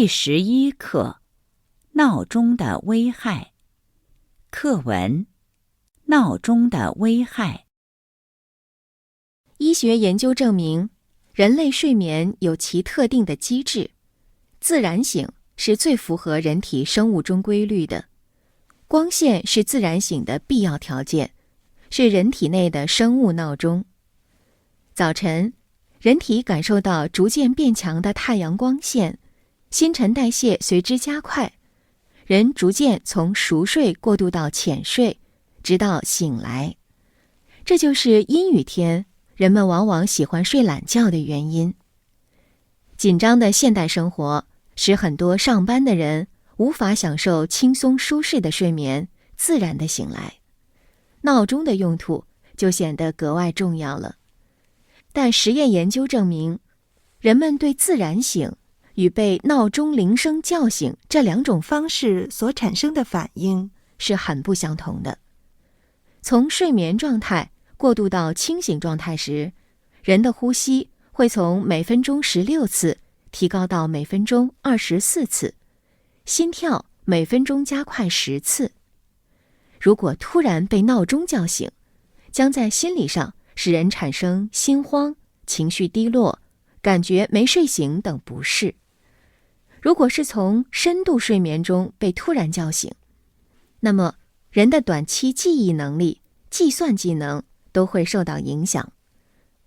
第11课：闹钟的危害。课文：闹钟的危害。医学研究证明，人类睡眠有其特定的机制，自然醒是最符合人体生物钟规律的。光线是自然醒的必要条件，是人体内的生物闹钟。早晨，人体感受到逐渐变强的太阳光线，新陈代谢随之加快，人逐渐从熟睡过渡到浅睡，直到醒来。这就是阴雨天人们往往喜欢睡懒觉的原因。紧张的现代生活使很多上班的人无法享受轻松舒适的睡眠，自然的醒来。闹钟的用途就显得格外重要了。但实验研究证明，人们对自然醒与被闹钟铃声叫醒这两种方式所产生的反应是很不相同的。从睡眠状态过渡到清醒状态时，人的呼吸会从每分钟16次提高到每分钟24次，心跳每分钟加快10次。如果突然被闹钟叫醒，将在心理上使人产生心慌、情绪低落、感觉没睡醒等不适。如果是从深度睡眠中被突然叫醒，那么人的短期记忆能力、计算技能都会受到影响。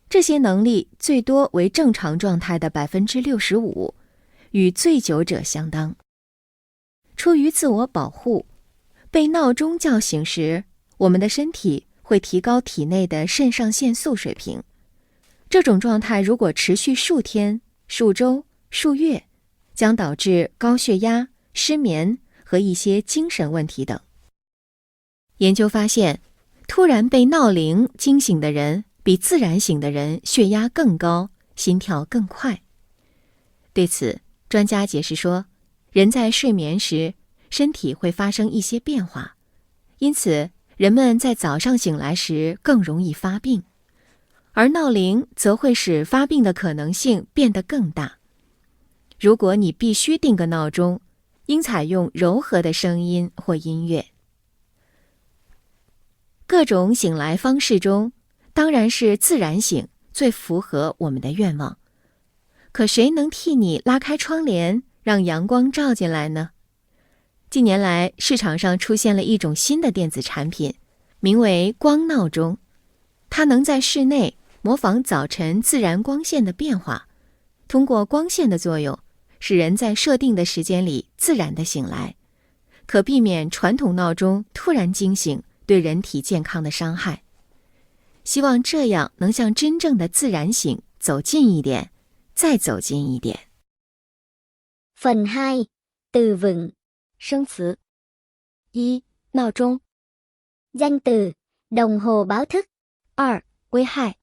这些能力最多为正常状态的 65%， 与醉酒者相当。出于自我保护，被闹钟叫醒时，我们的身体会提高体内的肾上腺素水平。这种状态如果持续数天、数周、数月，将导致高血压、失眠和一些精神问题等。研究发现，突然被闹铃惊醒的人比自然醒的人血压更高，心跳更快。对此，专家解释说，人在睡眠时，身体会发生一些变化，因此人们在早上醒来时更容易发病，而闹铃则会使发病的可能性变得更大。如果你必须定个闹钟，应采用柔和的声音或音乐。各种醒来方式中，当然是自然醒最符合我们的愿望。可谁能替你拉开窗帘，让阳光照进来呢？近年来，市场上出现了一种新的电子产品，名为光闹钟。它能在室内模仿早晨自然光线的变化，通过光线的作用，使人在设定的时间里自然地醒来，可避免传统闹钟突然惊醒对人体健康的伤害。希望这样能向真正的自然醒走近一点，再走近一点。Phần 2. Từ vựng. 生词。1. 闹钟。 Danh từ: đồng hồ báo thức. 2. 危害。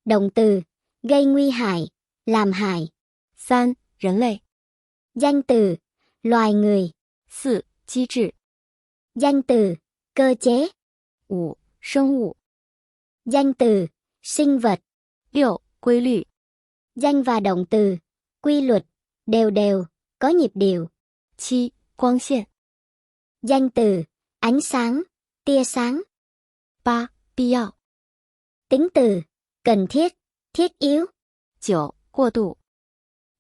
Động từ: gây nguy hại, làm hại. 3. 人类。 Danh từ: loài người. 4. 机制。 Danh từ: cơ chế. 5. 生物。 Danh từ: sinh vật. 6. 规律。 Danh và động từ: quy luật, đều đều, có nhịp điệu. 7. 光线。 Danh từ: ánh sáng, tia sáng. 8. 必要。 Tính từ: cần thiết, thiết yếu. 9. 过度。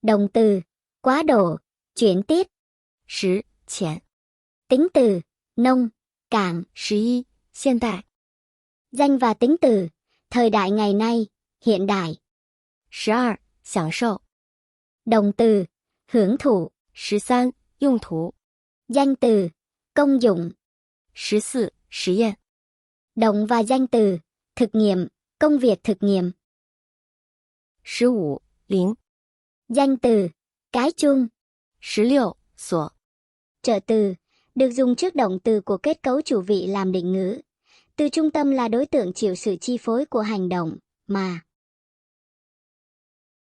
Động từ: quá độ, chuyển tiếp. 10. 浅。 Tính từ: nông, cạn. 11. 现代。 Danh và tính từ: thời đại ngày nay, hiện đại. 12. 享受。 Động từ: hưởng thụ. 13. 用途。 Danh từ: công dụng. 14. 实验。 Động và danh từ: thực nghiệm, công việc thực nghiệm. 15. 铃。 Danh từ: cái chuông. 16. 锁。 Trợ từ: được dùng trước động từ của kết cấu chủ vị làm định ngữ. Từ trung tâm là đối tượng chịu sự chi phối của hành động, mà.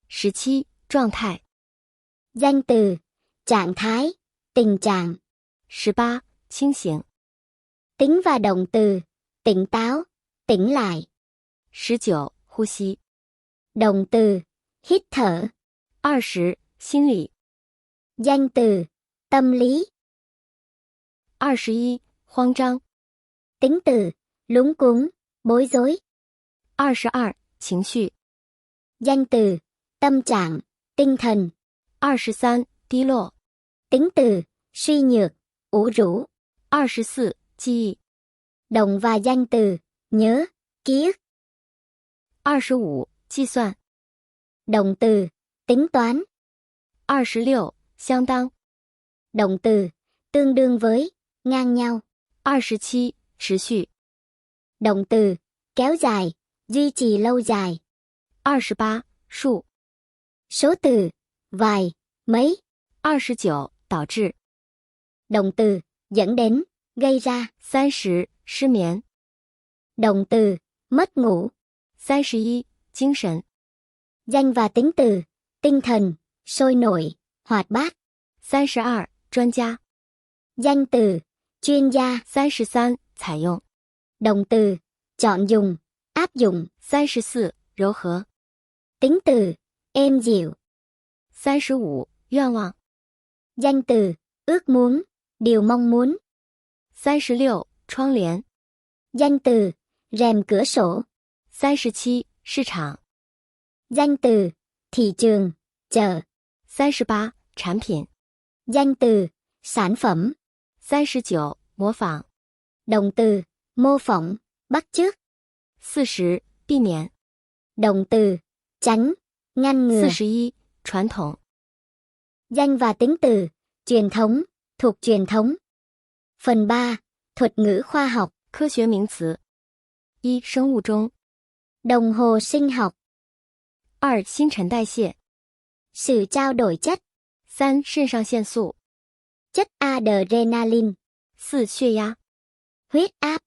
17. 状态。 Danh từ: trạng thái, tình trạng. 18. 清醒。 Tính và động từ: tỉnh táo, tỉnh lại. 19. 呼吸。 Động từ: hít thở. 20. 心理。Danh từ, tâm lý. 21. 慌张 Tính từ, lúng cuống, bối rối. 22. 情绪 Danh từ, tâm trạng, tinh thần. 23. 低落 Tính từ, suy nhược, ủ rũ. 24. 记忆 Động và danh từ, nhớ, ký ức. 25. 计算 Động từ, tính toán. 26. 相当 Động từ, tương đương với, ngang nhau. 27. 持续 Động từ, kéo dài, duy trì lâu dài. 28. 数 Số từ, vài, mấy. 29. 导致 Động từ, dẫn đến, gây ra. 30. 失眠 Động từ, mất ngủ. 31. 精神 Danh và tính từ, tinh thần, sôi nổi, hoạt bát. 32. 专家 Danh từ, chuyên gia. 33. 采用 Động từ, chọn dùng, áp dụng. 34. 柔和 Tính từ, êm dịu. 35. 愿望 Danh từ, ước muốn, điều mong muốn. 36. 窗帘 Danh từ, rèm cửa sổ. 37. 市场 Danh từ, thị trường, chợ. 38. 产品 Danh từ, sản phẩm. 39. 模仿 Động từ, mô phỏng, bắt chước. 40. 避免 Động từ, tránh, ngăn ngừa. 41. 传统 Danh và tính từ, truyền thống, thuộc truyền thống. Phần 3. Thuật ngữ khoa học. 科学名词 1. 生物钟 Đồng hồ sinh học. 2. 新陈代谢 Sự trao đổi chất. 3. 肾上腺素 Chất adrenaline. 4. 血压 Huyết áp.